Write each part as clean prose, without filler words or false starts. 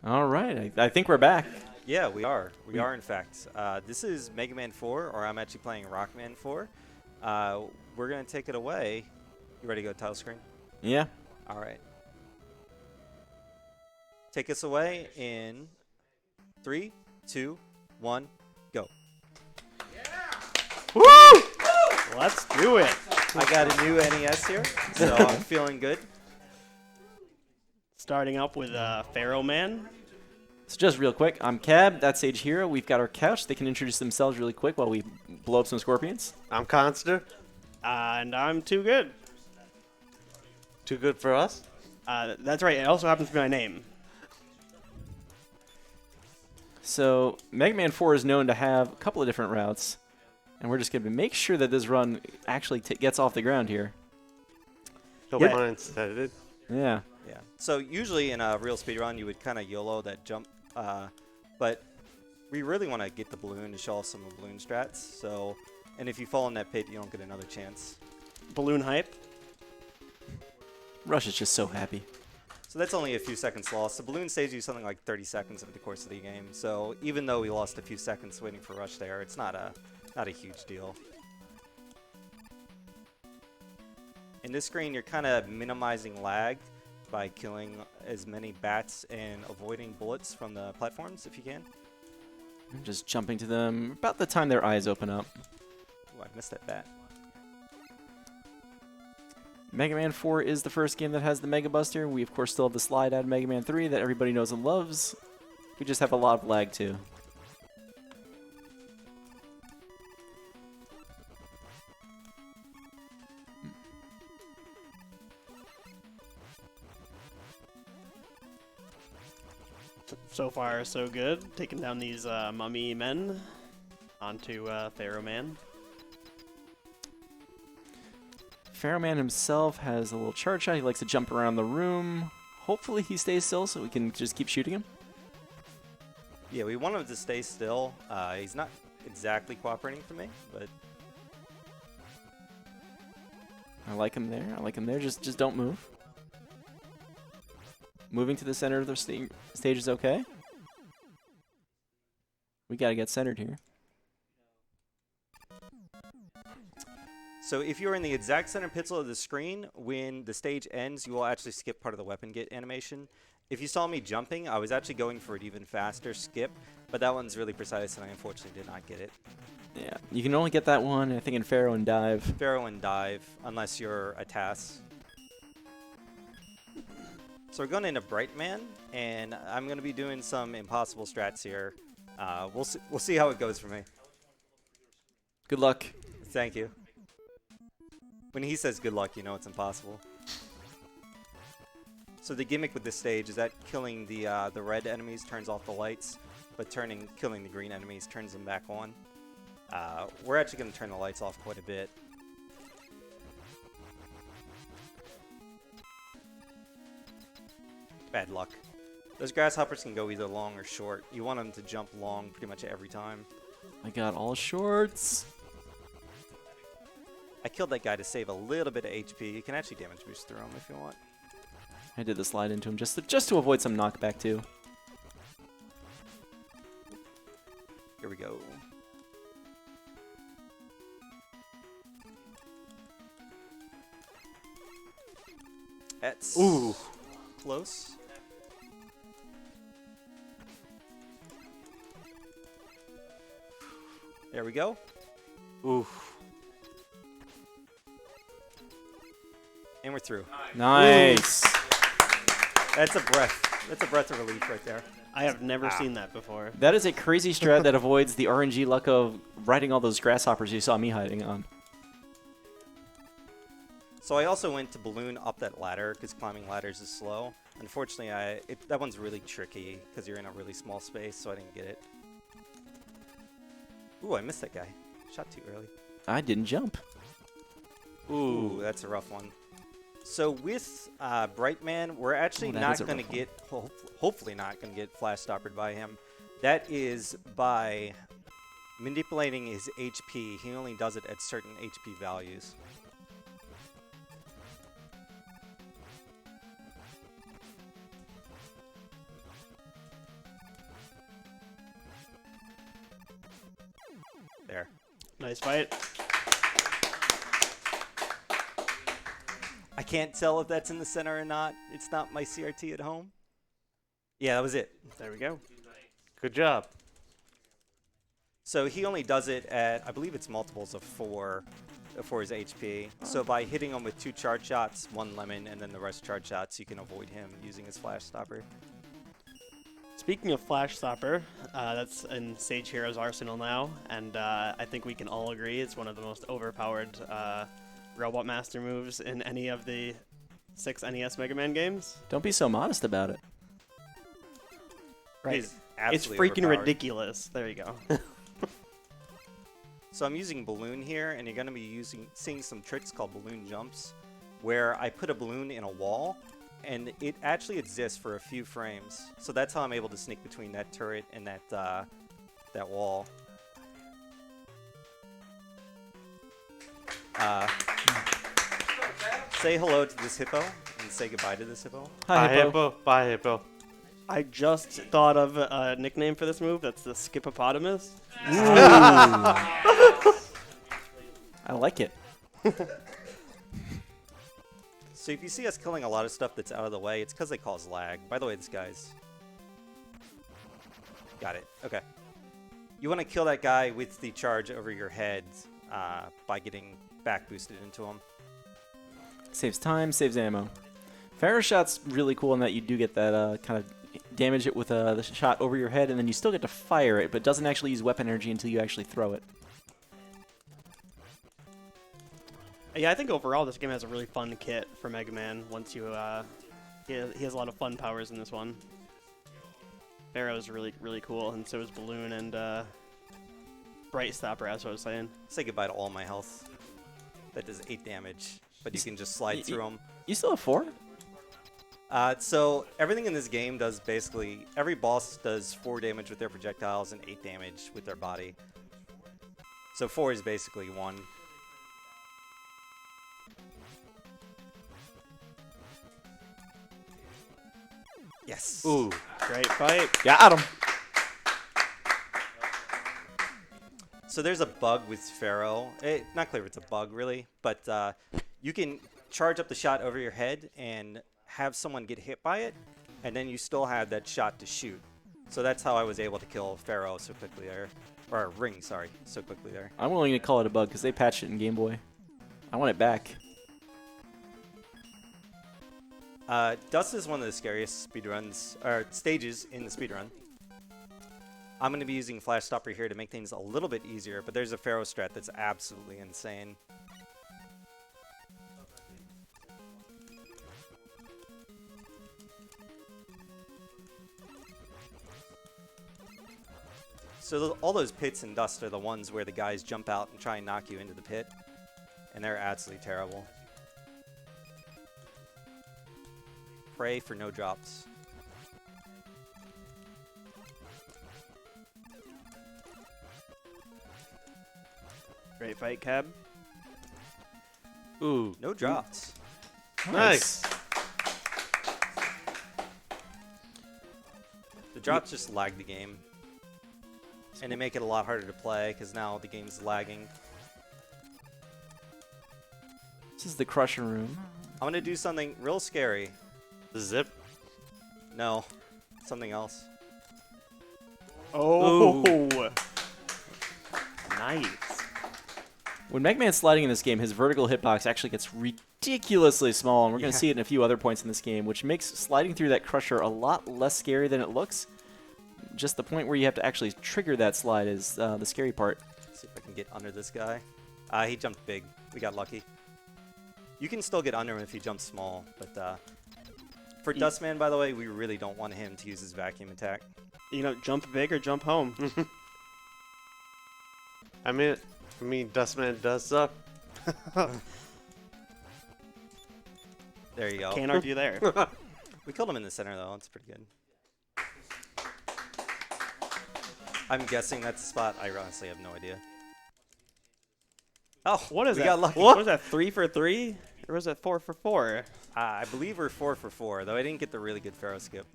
All right, I think we're back. Yeah, we are. We are, in fact. This is Mega Man 4, or I'm actually playing Rockman 4. We're going to take it away. You ready to go title screen? Yeah. All right. Take us away in 3, 2, 1, go. Woo! Let's do it. I got a new NES here, so I'm feeling good. Starting up with Pharaoh Man. So just real quick, I'm Cab, that's Sagehero. We've got our couch. They can introduce themselves really quick while we blow up some scorpions. I'm Conster. And I'm Too Good. Too good for us? That's right. It also happens to be my name. So Mega Man 4 is known to have a couple of different routes, and we're just going to make sure that this run actually gets off the ground here. No Yeah. pun intended. Yeah. Yeah. So usually in a real speedrun, you would kind of YOLO that jump, but we really want to get the balloon to show off some of the balloon strats. So, and if you fall in that pit, you don't get another chance. Balloon hype. Rush is just so happy. So that's only a few seconds lost. The balloon saves you something like 30 seconds over the course of the game. So even though we lost a few seconds waiting for Rush there, it's not a huge deal. In this screen, you're kind of minimizing lag by killing as many bats and avoiding bullets from the platforms if you can. I'm just jumping to them about the time their eyes open up. Ooh, I missed that bat. Mega Man 4 is the first game that has the Mega Buster. We, of course, still have the slide out of Mega Man 3 that everybody knows and loves. We just have a lot of lag, too. So far, so good. Taking down these mummy men onto Pharaoh Man. Pharaoh Man himself has a little charge shot. He likes to jump around the room. Hopefully he stays still so we can just keep shooting him. Yeah, we want him to stay still. He's not exactly cooperating for me, but I like him there. I like him there. Just don't move. Moving to the center of the stage is okay. We gotta get centered here. so if you're in the exact center pixel of the screen, when the stage ends, you will actually skip part of the weapon get animation. If you saw me jumping, I was actually going for an even faster skip, but that one's really precise, and I unfortunately did not get it. Yeah, you can only get that one, I think, in Pharaoh and Dive. Pharaoh and dive, unless you're a TAS. So we're going into Bright Man, and I'm going to be doing some impossible strats here. We'll see how it goes for me. Good luck. Thank you. When he says good luck, you know it's impossible. So the gimmick with this stage is that killing the red enemies turns off the lights, but killing the green enemies turns them back on. We're actually going to turn the lights off quite a bit. Bad luck. Those grasshoppers can go either long or short. You want them to jump long pretty much every time. I got all shorts. I killed that guy to save a little bit of HP. You can actually damage boost through him if you want. I did the slide into him just to avoid some knockback, too. Here we go. That's close. There we go. Oof. And we're through. Nice. That's a breath. That's a breath of relief right there. I have never seen that before. That is a crazy strat that avoids the RNG luck of riding all those grasshoppers you saw me hiding on. So I also went to balloon up that ladder because climbing ladders is slow. Unfortunately, that one's really tricky because you're in a really small space, so I didn't get it. Ooh, I missed that guy. Shot too early. I didn't jump. Ooh, that's a rough one. So with Bright Man, we're actually not going to get, hopefully not going to get flash stoppered by him. That is by manipulating his HP. He only does it at certain HP values. Nice fight. I can't tell if that's in the center or not. It's not my CRT at home. Yeah, that was it. There we go. Good job. So he only does it at, I believe it's multiples of 4 for his HP. So by hitting him with 2 charge shots, 1 lemon, and then the rest charge shots, you can avoid him using his flash stopper. Speaking of Flash Stopper, that's in Sagehero's arsenal now, and I think we can all agree it's one of the most overpowered Robot Master moves in any of the 6 NES Mega Man games. Don't be so modest about it. Right. He's It's absolutely freaking overpowered. ridiculous. There you go. So I'm using balloon here, and you're going to be seeing some tricks called balloon jumps, where I put a balloon in a wall, and it actually exists for a few frames. So that's how I'm able to sneak between that turret and that wall. Say hello to this hippo, and say goodbye to this hippo. Hi, Bye, Hippo. Hippo. Bye, Hippo. I just thought of a nickname for this move. That's the Skippopotamus. I like it. So if you see us killing a lot of stuff that's out of the way, it's because they cause lag. By the way, this guy's... Got it. Okay. You want to kill that guy with the charge over your head by getting back boosted into him. Saves time, saves ammo. Pharaoh shot's really cool in that you do get that kind of damage it with the shot over your head, and then you still get to fire it, but it doesn't actually use weapon energy until you actually throw it. Yeah, I think overall this game has a really fun kit for Mega Man. Once you, he has a lot of fun powers in this one. Pharaoh's really cool, and so is Balloon and Bright Stopper, as I was saying. Say goodbye to all my health. That does 8 damage, but you can just slide through them. You still have 4? So everything in this game does basically, every boss does 4 damage with their projectiles and 8 damage with their body. So 4 is basically 1. Yes. Ooh. Great fight. Got him. So there's a bug with Pharaoh. Not clear if it's a bug really, but you can charge up the shot over your head and have someone get hit by it, and then you still have that shot to shoot. So that's how I was able to kill Pharaoh so quickly there. Or Ring, sorry, so quickly there. I'm willing to call it a bug because they patched it in Game Boy. I want it back. Dust is one of the scariest speedruns, or stages in the speedrun. I'm going to be using Flash Stopper here to make things a little bit easier, but there's a Pharaoh strat that's absolutely insane. So all those pits and dust are the ones where the guys jump out and try and knock you into the pit, and they're absolutely terrible. Pray for no drops. Great fight, Cab. Ooh. No drops. Nice. The drops just lag the game. And they make it a lot harder to play because now the game's lagging. This is the Crusher Room. I'm going to do something real scary. Zip. No, something else. Oh! Nice. When Mega Man's sliding in this game, his vertical hitbox actually gets ridiculously small, and we're going to see it in a few other points in this game, which makes sliding through that Crusher a lot less scary than it looks. Just the point where you have to actually trigger that slide is the scary part. Let's see if I can get under this guy. He jumped big. We got lucky. You can still get under him if he jumps small, but for Dustman, by the way, we really don't want him to use his vacuum attack. You know, jump big or jump home. I mean, Dustman does suck. There you go. Can't argue there. We killed him in the center, though. That's pretty good. I'm guessing that's the spot. I honestly have no idea. Oh, What is we that? got lucky. What was that, 3 for 3? Or was that 4 for 4? I believe we're 4 for 4, though I didn't get the really good Pharaoh skip.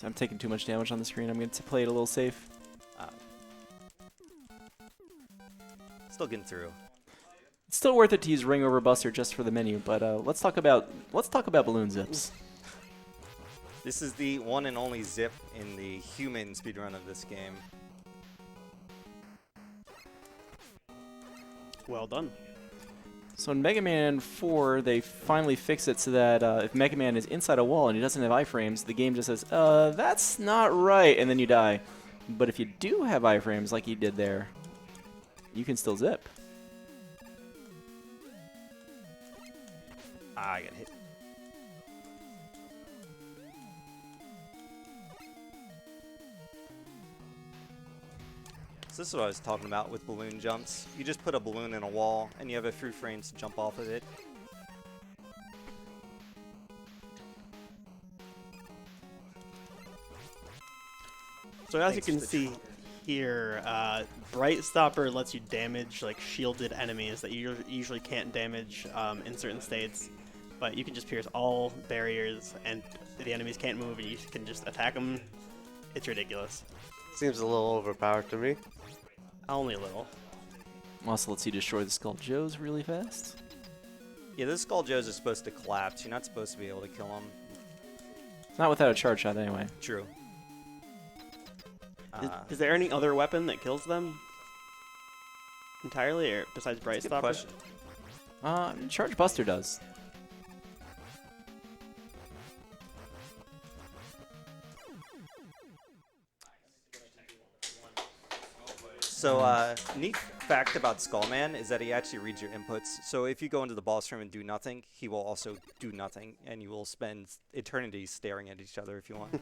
I'm taking too much damage on the screen. I'm going to play it a little safe. Still getting through. It's still worth it to use Ring over Buster just for the menu, but let's talk about balloon zips. This is the one and only zip in the human speedrun of this game. Well done. So in Mega Man 4, they finally fix it so that if Mega Man is inside a wall and he doesn't have iframes, the game just says, that's not right, and then you die. But if you do have iframes like you did there, you can still zip. I got hit. So this is what I was talking about with balloon jumps. You just put a balloon in a wall, and you have a few frames to jump off of it. So as Thanks you for can the see here, Bright Stopper lets you damage like shielded enemies that you usually can't damage in certain states, but you can just pierce all barriers and the enemies can't move and you can just attack them. It's ridiculous. Seems a little overpowered to me. Only a little. Also lets you destroy the Skull Joes really fast. Yeah, those Skull Joes are supposed to collapse. You're not supposed to be able to kill them. Not without a charge shot anyway. True. Is there any other weapon that kills them entirely, or besides Bright Good Stopper? question. Charge Buster does. So, neat fact about Skullman is that he actually reads your inputs. So if you go into the boss room and do nothing, he will also do nothing, and you will spend eternity staring at each other if you want.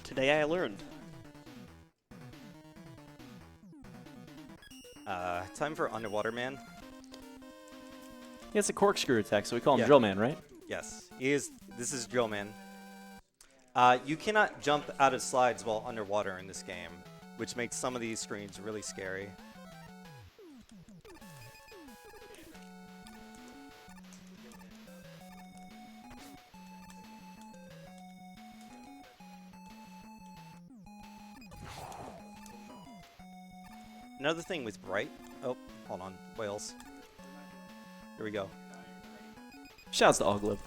Today I learned. Time for Underwater Man. He has a corkscrew attack, so we call him Yeah. Drill Man, right? Yes, he is. This is Drill Man. You cannot jump out of slides while underwater in this game, which makes some of these screens really scary. Another thing with Bright. Oh, hold on. Whales. Here we go. Shouts to Oglib.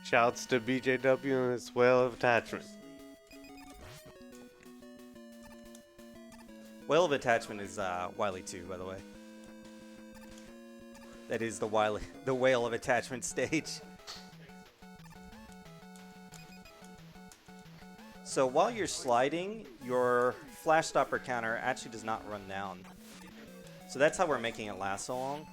Shouts to BJW and his whale of attachment. Whale of Attachment is Wily 2, by the way. That is the Whale of Attachment stage. So while you're sliding, your flash stopper counter actually does not run down. So that's how we're making it last so long.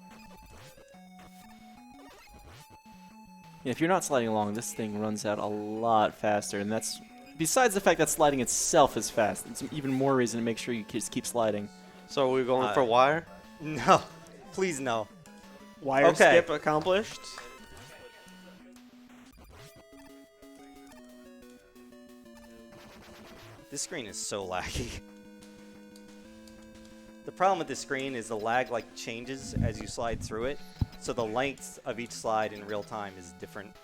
Yeah, if you're not sliding along, this thing runs out a lot faster, and that's besides the fact that sliding itself is fast. It's even more reason to make sure you just keep sliding. So are we going for wire? No, please no. Wire Okay. skip accomplished. This screen is so laggy. The problem with this screen is the lag changes as you slide through it, so the length of each slide in real time is different.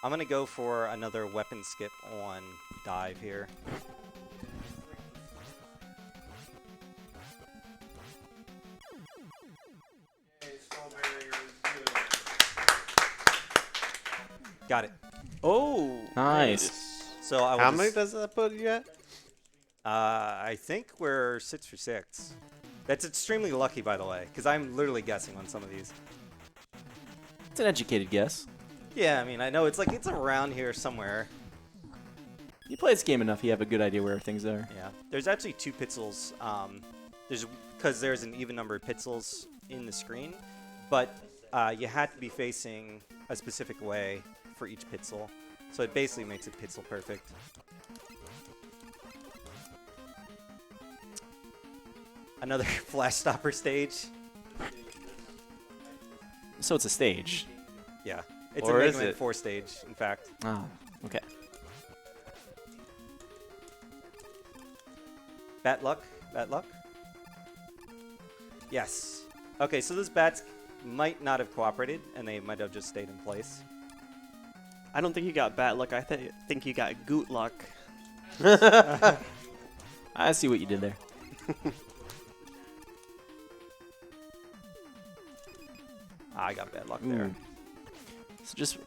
I'm gonna go for another weapon skip on dive here. Got it. Oh, Nice. So I will How just- many does that put you at? I think we're 6 for 6. That's extremely lucky, by the way, because I'm literally guessing on some of these. It's an educated guess. Yeah, I mean, I know it's around here somewhere. You play this game enough, you have a good idea where things are. Yeah, there's actually 2 pixels. Because there's an even number of pixels in the screen, but you have to be facing a specific way for each pixel, so it basically makes it pixel perfect. Another flash stopper stage. So it's a stage. Yeah, it's Or a is Mega Man it? 4 stage, in fact. Oh, okay. Bat luck, bat luck. Yes. Okay, so those bats might not have cooperated, and they might have just stayed in place. I don't think you got bat luck. I think you got goot luck. I see what you did there. I got bad luck there. So just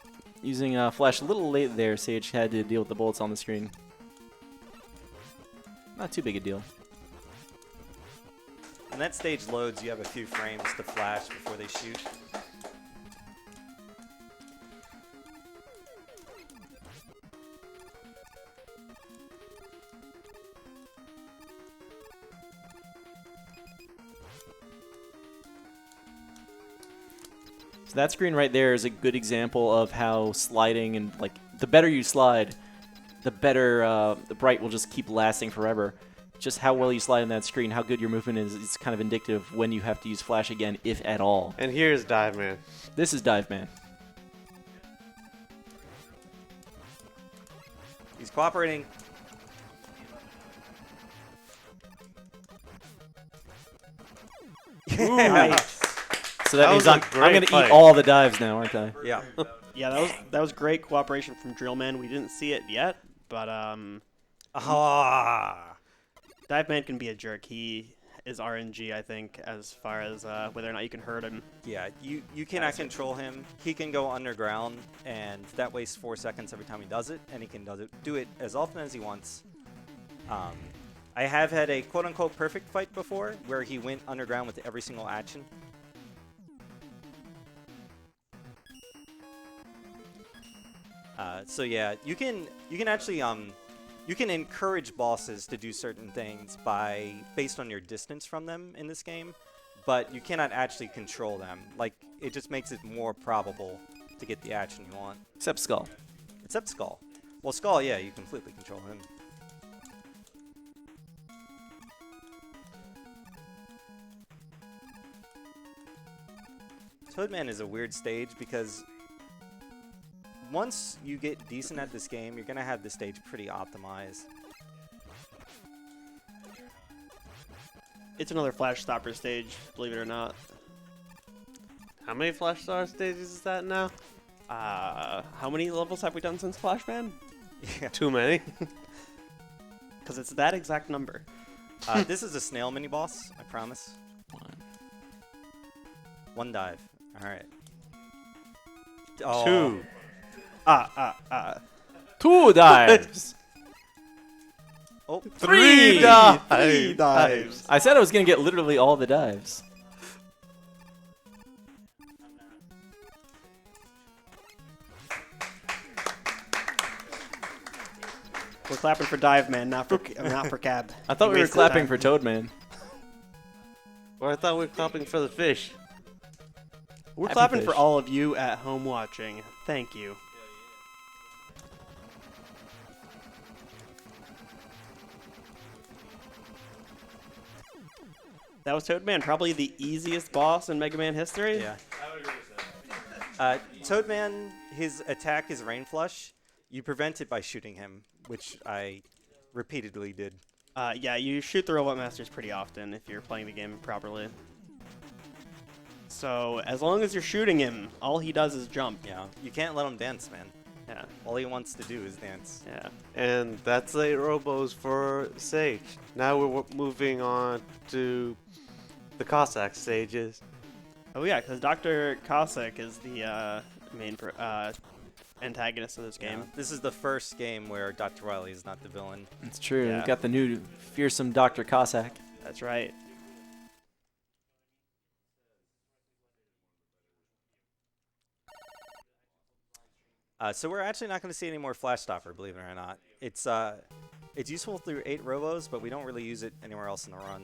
using flash a little late there, Sage had to deal with the bullets on the screen. Not too big a deal. When that stage loads, you have a few frames to flash before they shoot. So that screen right there is a good example of how sliding and like the better you slide, the better the bright will just keep lasting forever. Just how well you slide on that screen, how good your movement is kind of indicative of when you have to use flash again, if at all. And here's Dive Man. This is Dive Man. He's cooperating. Nice. So that That means was a I'm great going to fight. eat all the dives now, aren't I? Yeah. Yeah, that was great cooperation from Drillman. We didn't see it yet, but Ah. Dive Man can be a jerk. He is RNG, I think, as far as whether or not you can hurt him. Yeah, you cannot control him. He can go underground, and that wastes 4 seconds every time he does it, and he can do it as often as he wants. I have had a quote-unquote perfect fight before, where he went underground with every single action. So yeah, you can actually you can encourage bosses to do certain things based on your distance from them in this game, but you cannot actually control them. Like, it just makes it more probable to get the action you want. Except Skull. Except Skull. Well, Skull, yeah, you completely control him. Toadman is a weird stage because once you get decent at this game, you're going to have the stage pretty optimized. It's another Flash Stopper stage, believe it or not. How many Flash Star stages is that now? How many levels have we done since Flashman? Yeah. Too many. Because it's that exact number. This is a snail mini-boss, I promise. One dive. All right. Oh. Two. Two dives. Oh, Three dives. I said I was going to get literally all the dives. We're clapping for Dive Man, not for Cab. I thought we were clapping for Toadman. Or I thought we were clapping for the fish. We're Happy clapping fish. for all of you at home watching. Thank you. That was Toadman, probably the easiest boss in Mega Man history. yeah. Toadman, his attack is Rain Flush. You prevent it by shooting him, which I repeatedly did. Yeah, you shoot the Robot Masters pretty often if you're playing the game properly. So, as long as you're shooting him, all he does is jump. Yeah, you can't let him dance, man. Yeah, All he wants to do is dance. yeah. And that's 8 robos for Sage. Now we're moving on to the Cossack stages. Oh yeah, because Dr. Cossack is the main antagonist of this game. Yeah. This is the first game where Dr. Wily is not the villain. It's true. Yeah. We've got the new fearsome Dr. Cossack. That's right. So we're actually not going to see any more Flash Stopper, believe it or not. It's useful through 8 robos, but we don't really use it anywhere else in the run.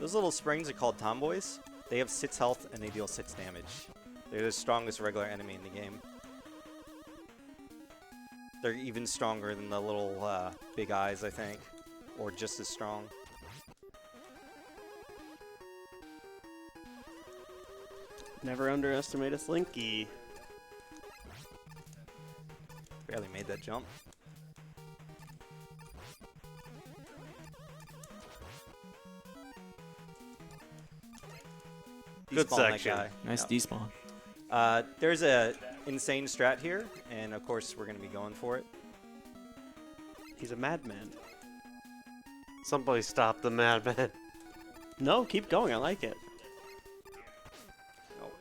Those little springs are called Tomboys. They have 6 health and they deal 6 damage. They're the strongest regular enemy in the game. They're even stronger than the little big eyes, I think. Or just as strong. Never underestimate a Slinky. Barely made that jump. Good Despawn that section. guy. Nice Yep. despawn. There's a insane strat here, and of course we're going to be going for it. He's a madman. Somebody stop the madman. No, keep going. I like it.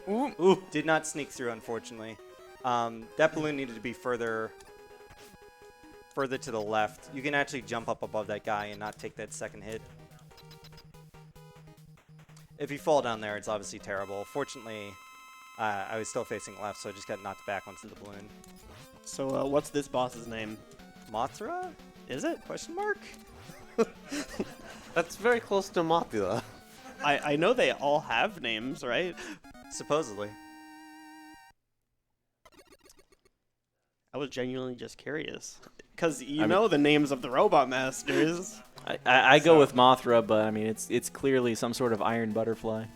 Ooh. Did not sneak through, unfortunately. That balloon needed to be further to the left. You can actually jump up above that guy and not take that second hit. If you fall down there, it's obviously terrible. Fortunately, I was still facing left, so I just got knocked back onto the balloon. So what's this boss's name? Mothra? Is it? Question mark? That's very close to Mothula. I know they all have names, right? Supposedly. I was genuinely just curious. Because you know the names of the robot masters. I go with Mothra, but I mean it's clearly some sort of iron butterfly.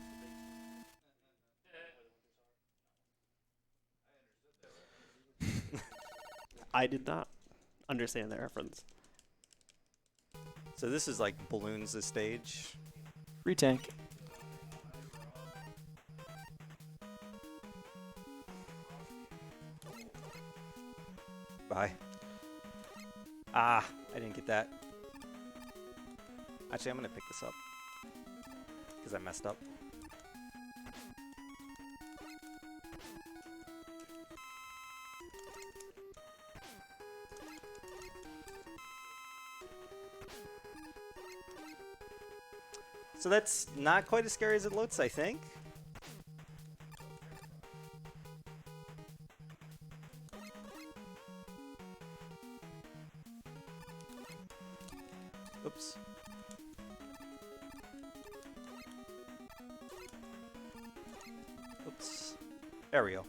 I did not understand that reference. So this is like balloons the stage. Free tank. Bye. Ah, I didn't get that. Actually, I'm going to pick this up. Because I messed up. So that's not quite as scary as it looks, I think. Oops. Oops. There we go.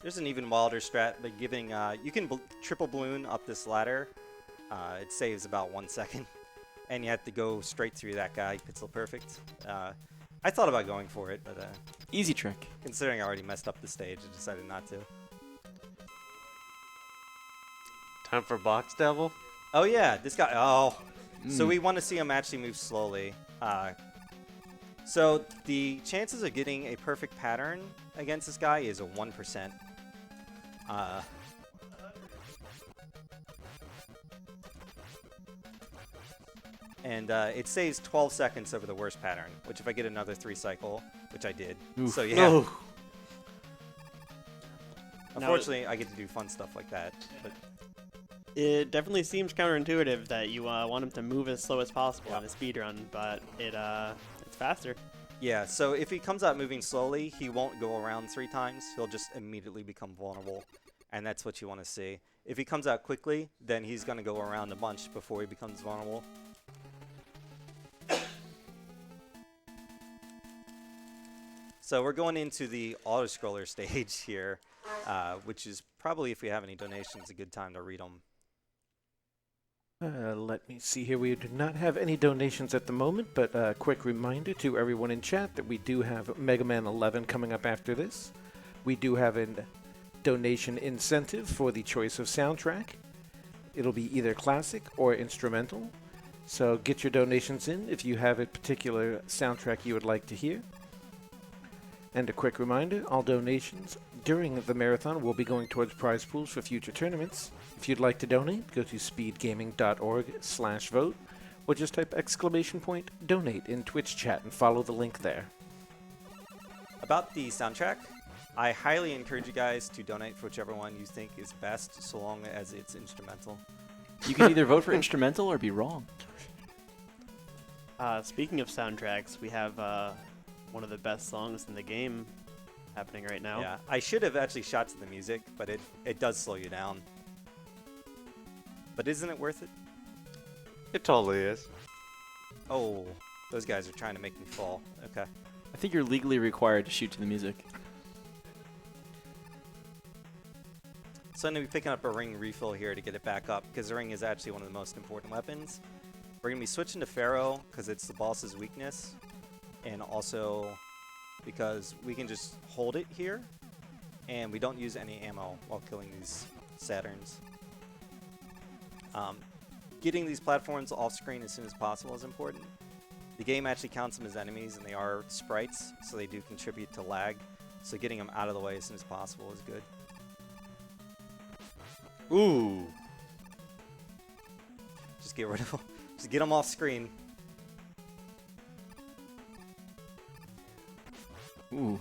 There's an even wilder strat, but giving you can triple balloon up this ladder. It saves about 1 second, and you have to go straight through that guy. Pixel perfect. I thought about going for it, but Easy trick. considering I already messed up the stage, I decided not to. Time for Box Devil. Oh yeah, this guy. Oh, so we want to see him actually move slowly. So the chances of getting a perfect pattern against this guy is a 1%. And it saves 12 seconds over the worst pattern, which if I get another 3 cycle, which I did. Oof. So yeah. No. Unfortunately, I get to do fun stuff like that. But It definitely seems counterintuitive that you want him to move as slow as possible in a speedrun, but it's faster. yeah, so if he comes out moving slowly, he won't go around 3 times. He'll just immediately become vulnerable, and that's what you want to see. If he comes out quickly, then he's going to go around a bunch before he becomes vulnerable. So we're going into the auto-scroller stage here, which is probably, if we have any donations, a good time to read them. Let me see here. We do not have any donations at the moment, but a quick reminder to everyone in chat that we do have Mega Man 11 coming up after this. We do have a donation incentive for the choice of soundtrack. It'll be either classic or instrumental. So get your donations in if you have a particular soundtrack you would like to hear. And a quick reminder, all donations during the marathon will be going towards prize pools for future tournaments. If you'd like to donate, go to speedgaming.org/vote, or just type !donate in Twitch chat and follow the link there. About the soundtrack, I highly encourage you guys to donate for whichever one you think is best, so long as it's instrumental. You can either vote for instrumental or be wrong. Speaking of soundtracks, we have one of the best songs in the game happening right now. Yeah, I should have actually shot to the music, but it does slow you down. But isn't it worth it? It totally is. Oh, those guys are trying to make me fall. Okay. I think you're legally required to shoot to the music. So I'm going to be picking up a ring refill here to get it back up, because the ring is actually one of the most important weapons. We're going to be switching to Pharaoh, because it's the boss's weakness. And also, because we can just hold it here, and we don't use any ammo while killing these Saturns. Getting these platforms off screen as soon as possible is important. The game actually counts them as enemies, and they are sprites, so they do contribute to lag. So getting them out of the way as soon as possible is good. Ooh! Just get rid of them. Just get them off screen. Ooh.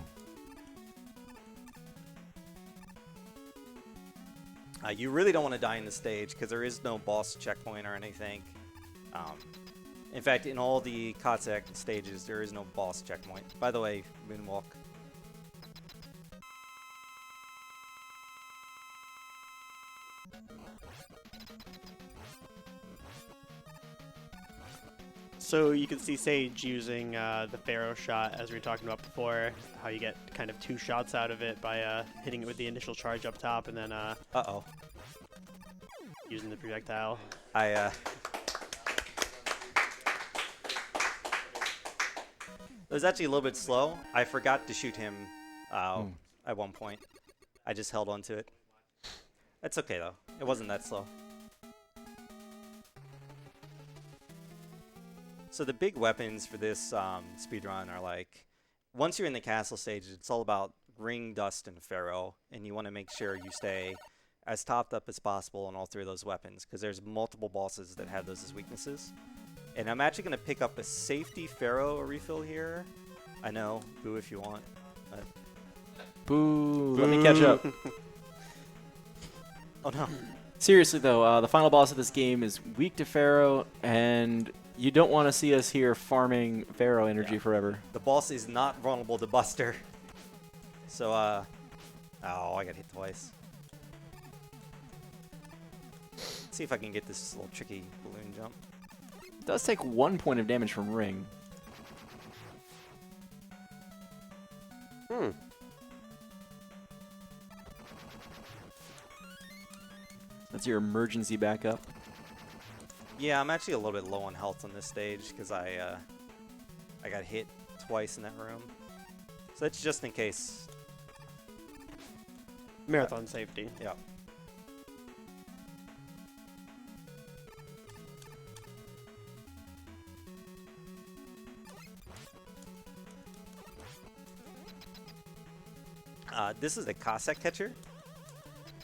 You really don't want to die in the stage because there is no boss checkpoint or anything. In fact, in all the Cossack stages, there is no boss checkpoint. By the way, moonwalk. So you can see Sage using the Pharaoh shot, as we were talking about before, how you get kind of 2 shots out of it by hitting it with the initial charge up top and then Uh-oh. using the projectile. It was actually a little bit slow. I forgot to shoot him at one point. I just held on to it. That's okay, though. It wasn't that slow. So the big weapons for this speedrun are like, once you're in the castle stage, it's all about ring, dust, and pharaoh, and you want to make sure you stay as topped up as possible on all 3 of those weapons, because there's multiple bosses that have those as weaknesses. And I'm actually going to pick up a safety pharaoh refill here. I know, boo if you want. But Boo. Let me catch up. oh no. Seriously, though, the final boss of this game is weak to Pharaoh, and you don't want to see us here farming Pharaoh energy forever. The boss is not vulnerable to Buster. So, oh, I got hit twice. Let's see if I can get this little tricky balloon jump. It does take 1 point of damage from Ring. That's your emergency backup. Yeah, I'm actually a little bit low on health on this stage because I got hit twice in that room. So that's just in case. Marathon safety. Yeah. This is a Cossack catcher.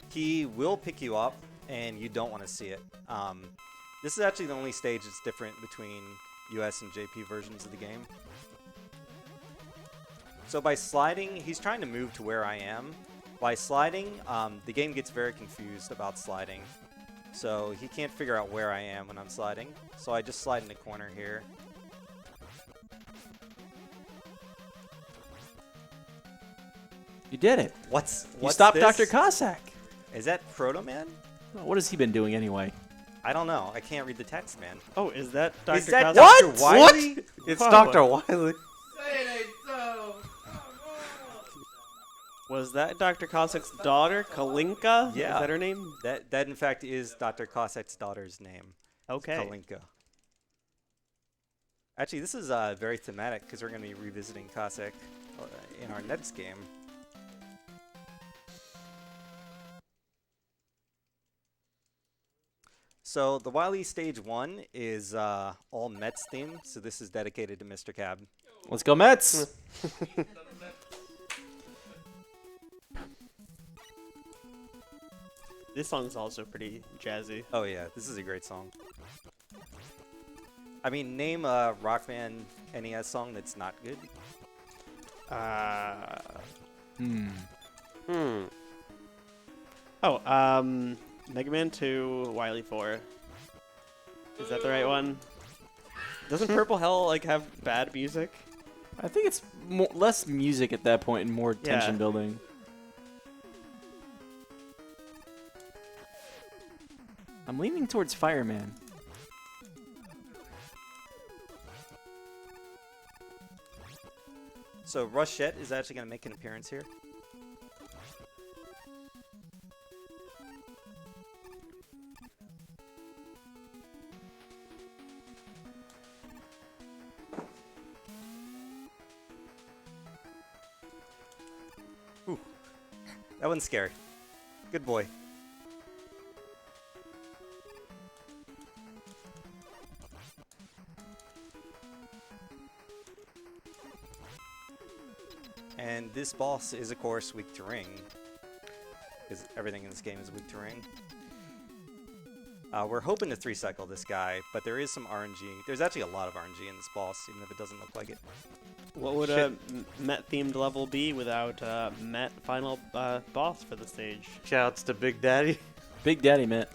He will pick you up, and you don't want to see it. This is actually the only stage that's different between US and JP versions of the game. So by sliding, he's trying to move to where I am. By sliding, the game gets very confused about sliding. So he can't figure out where I am when I'm sliding. So I just slide in the corner here. You did it. What's You stopped this? Dr. Cossack. Is that Proto Man? Well, what has he been doing anyway? I don't know. I can't read the text, man. Oh, is that Dr. Is that Cossack? Dr. Wily? What? It's Whoa. Dr. Wily. Was that Dr. Cossack's daughter, Kalinka? Yeah. Is that her name? That in fact is Dr. Cossack's daughter's name. Okay. Kalinka. Actually, this is very thematic because we're going to be revisiting Cossack in our next game. So the Wily Stage 1 is all Mets themed, so this is dedicated to Mr. Cab. Let's go Mets. This song's also pretty jazzy. Oh yeah, this is a great song. I mean, name a Rockman NES song that's not good. Mega Man 2, Wily 4. Is that the right one? Doesn't Purple Hell like have bad music? I think it's less music at that point and more tension Yeah. building. I'm leaning towards Fireman. So Rushette is actually going to make an appearance here. That one's scary. Good boy. And this boss is, of course, weak to ring. Because everything in this game is weak to ring. We're hoping to 3-cycle this guy, but there is some RNG. There's actually a lot of RNG in this boss, even if it doesn't look like it. What would a Met-themed level be without Met final boss for the stage? Shouts to Big Daddy. Big Daddy Mitt.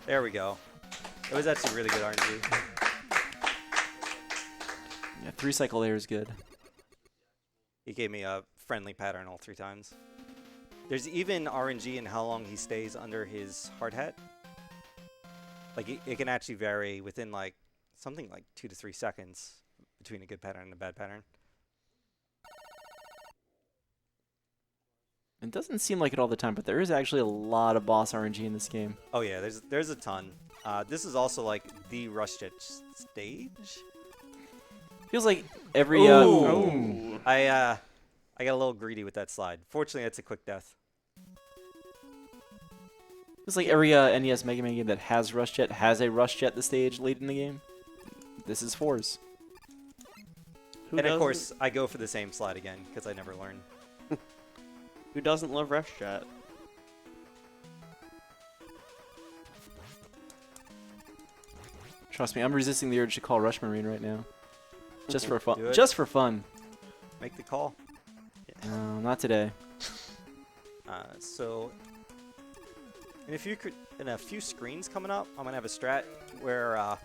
There we go. It was actually really good RNG. Yeah, 3-cycle there is good. He gave me a friendly pattern all 3 times. There's even RNG in how long he stays under his hard hat. Like, it can actually vary within, like, something like 2 to 3 seconds between a good pattern and a bad pattern. It doesn't seem like it all the time, but there is actually a lot of boss RNG in this game. Oh yeah, there's a ton. This is also like the rush jet stage. Feels like every I got a little greedy with that slide. Fortunately, that's a quick death. feels like every NES Mega Man game that has Rush Jet has a Rush Jet the stage late in the game. This is 4's. And of course, I go for the same slide again because I never learn. Who doesn't love Rush Jet? Trust me, I'm resisting the urge to call Rush Marine right now. Just for Do fun. it. Just for fun. Make the call. No, not today. So, in a few screens coming up, I'm gonna have a strat where oh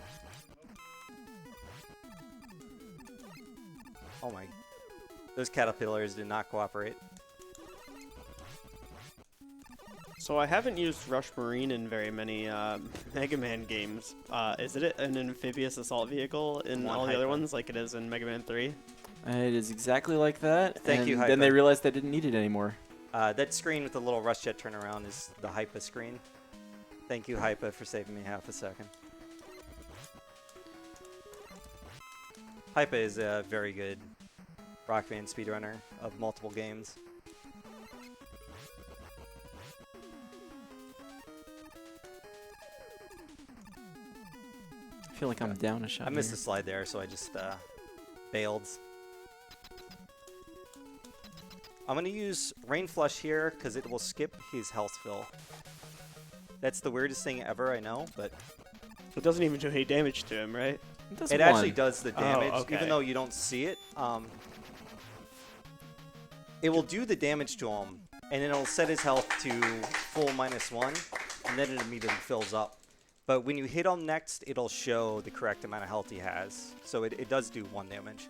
my, those caterpillars did not cooperate. So I haven't used Rush Marine in very many Mega Man games. Is it an amphibious assault vehicle in all the other ones, like it is in Mega Man 3? It is exactly like that. Thank you, and then they Hypa. realized they didn't need it anymore. That screen with the little rush jet turnaround is the Hypa screen. Thank you, Hypa, for saving me half a second. Hypa is a very good rock band speedrunner of multiple games. I feel like I'm down a shot. I missed here. the slide there, so I just bailed. I'm going to use Rain Flush here because it will skip his health fill. That's the weirdest thing ever, I know, but It doesn't even do any damage to him, right? it actually does the damage, okay. even though you don't see it. It will do the damage to him, and then it'll set his health to full -1, and then it immediately fills up. But when you hit him next, it'll show the correct amount of health he has. So it does do 1 damage.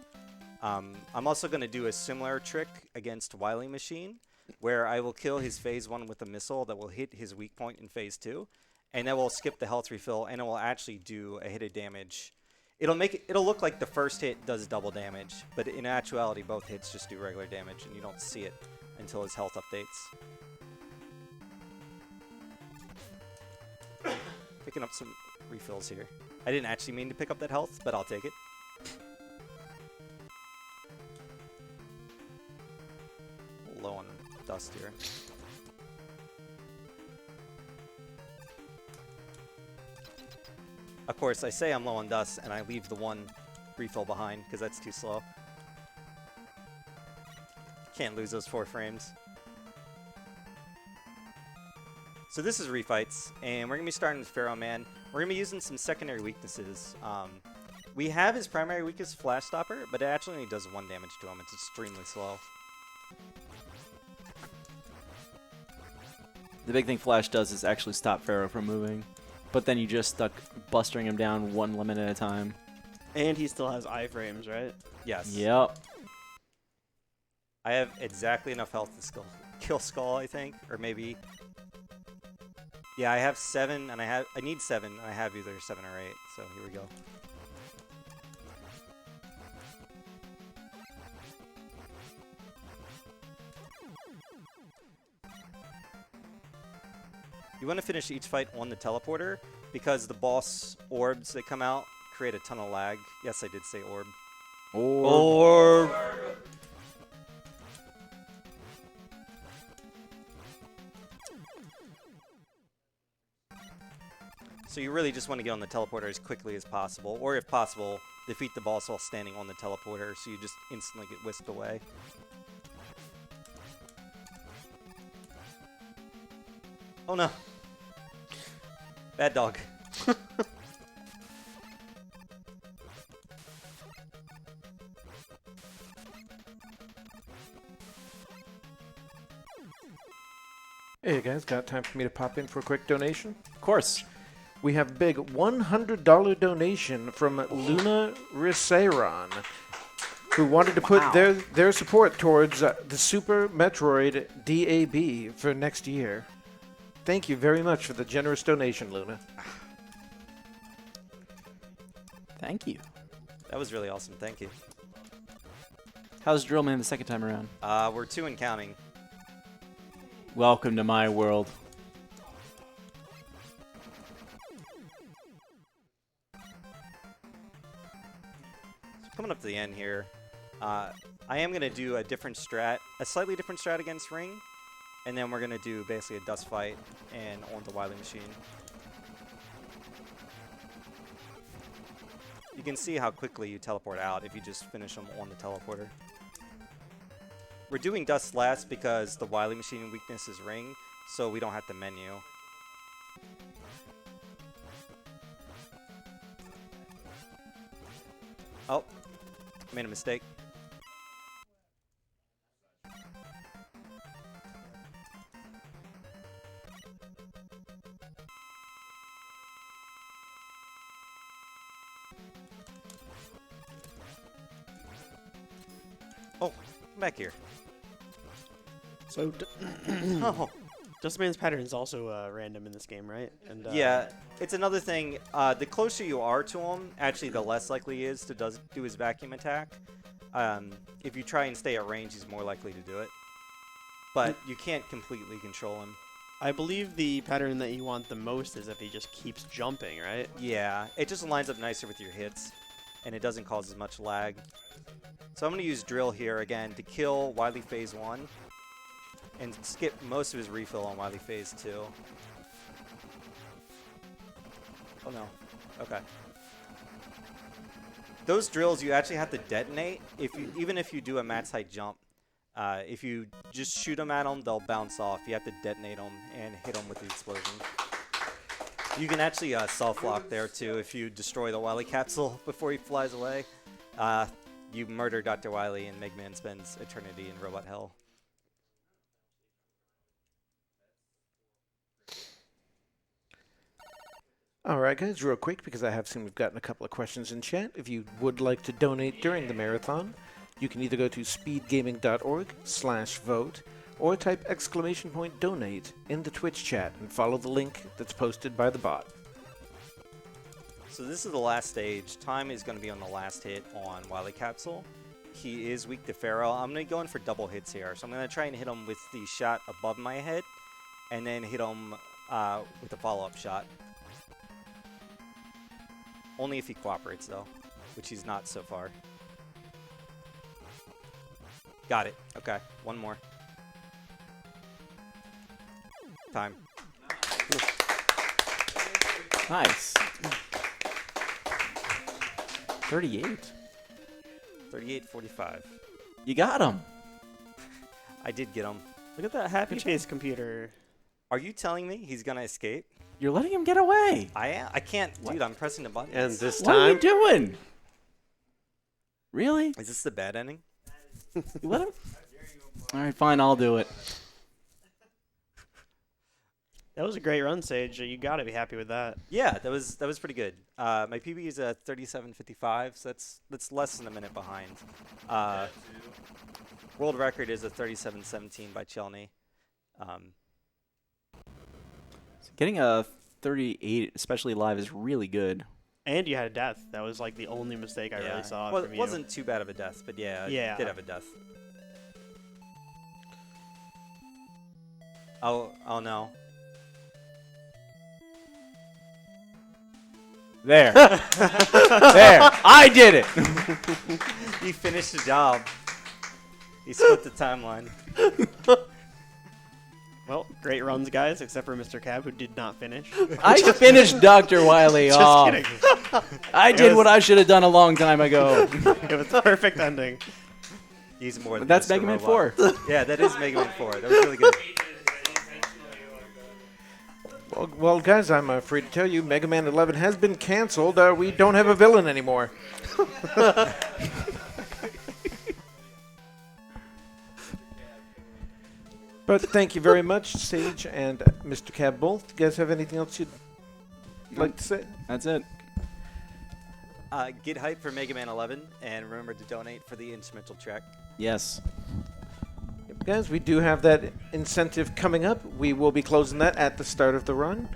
I'm also going to do a similar trick against Wily Machine, where I will kill his phase 1 with a missile that will hit his weak point in phase 2, and that will skip the health refill, and it will actually do a hit of damage. It'll look like the first hit does double damage, but in actuality, both hits just do regular damage, and you don't see it until his health updates. Picking up some refills here. I didn't actually mean to pick up that health, but I'll take it. Low on dust here. Of course, I say I'm low on dust, and I leave the 1 refill behind, because that's too slow. Can't lose those 4 frames. So this is refights, and we're going to be starting with Pharaoh Man. We're going to be using some secondary weaknesses. We have his primary weakness, Flash Stopper, but it actually only does 1 damage to him. It's extremely slow. The big thing Flash does is actually stop Pharaoh from moving. But then you just stuck bustering him down 1 limit at a time. And he still has iframes, right? Yes. Yep. I have exactly enough health to kill Skull, I think, or maybe... Yeah, I have 7, and I need 7, and I have either 7 or 8, so here we go. You want to finish each fight on the teleporter, because the boss orbs that come out create a ton of lag. Yes, I did say orb. Or So you really just want to get on the teleporter as quickly as possible, or if possible, defeat the boss while standing on the teleporter so you just instantly get whisked away. Oh no. Bad dog. Hey guys, got time for me to pop in for a quick donation? of course. We have a big $100 donation from Luna Riseron, who wanted to put their support towards the Super Metroid DAB for next year. Thank you very much for the generous donation, Luna. Thank you. That was really awesome. Thank you. How's Drillman the second time around? We're 2 and counting. Welcome to my world. Coming up to the end here, I am going to do a slightly different strat against Ring, and then we're going to do basically a dust fight and on the Wily Machine. You can see how quickly you teleport out if you just finish them on the teleporter. We're doing dust last because the Wily Machine weakness is Ring, so we don't have to menu. Oh. Made a mistake. Oh, I'm back here. So, Oh. Dustman's pattern is also random in this game, right? And Yeah, it's another thing. The closer you are to him, actually, the less likely he is to do his vacuum attack. If you try and stay at range, he's more likely to do it. But you can't completely control him. I believe the pattern that you want the most is if he just keeps jumping, right? Yeah, it just lines up nicer with your hits, and it doesn't cause as much lag. So I'm going to use Drill here again to kill Wily Phase 1 and skip most of his refill on Wily Phase 2. Oh no. Okay. Those drills you actually have to detonate even if you do a max height jump. If you just shoot them at them, they'll bounce off. You have to detonate them and hit them with the explosion. You can actually self-lock there too if you destroy the Wily capsule before he flies away. You murder Dr. Wily and Mega Man spends eternity in robot hell. All right, guys, real quick, because I have seen we've gotten a couple of questions in chat. If you would like to donate during the marathon, you can either go to speedgaming.org/vote or type !donate in the Twitch chat and follow the link that's posted by the bot. So this is the last stage. Time is going to be on the last hit on Wily Capsule. He is weak to Pharaoh. I'm going to go in for double hits here. So I'm going to try and hit him with the shot above my head and then hit him with a follow-up shot. Only if he cooperates, though, which he's not so far. Got it. Okay, one more. Time. Nice. 38. 38-45. You got him. I did get him. Look at that happy face computer. Are you telling me he's going to escape? You're letting him get away. I am. I can't. Dude, I'm pressing the buttons. And this What are you time, doing? Really? Is this the bad ending? You let him? All right, fine. I'll do it. That was a great run, Sage. You got to be happy with that. Yeah, that was pretty good. My PB is a 37:55, so that's less than a minute behind. World record is a 37:17 by Chelney. Getting a 38, especially live, is really good. And you had a death. That was like the only mistake I really saw Well, from it you. wasn't too bad of a death, but yeah, Yeah. I did have a death. Oh no. There. There. I did it. He finished the job. He split the timeline. Well, great runs, guys, except for MrCab, who did not finish. I finished Dr. Wiley Just off. kidding. I did what I should have done a long time ago. It was the perfect ending. He's more than That's just a Mega Man robot. 4. Yeah, that is Mega Man 4. That was really good. Well, guys, I'm afraid to tell you, Mega Man 11 has been canceled. We don't have a villain anymore. But thank you very much, Sage and MrCab both. You guys have anything else you'd like to say? That's it. Get hyped for Mega Man 11, and remember to donate for the instrumental track. Yes. Guys, we do have that incentive coming up. We will be closing that at the start of the run.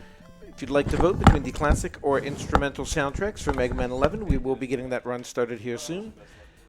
If you'd like to vote between the classic or instrumental soundtracks for Mega Man 11, we will be getting that run started here soon.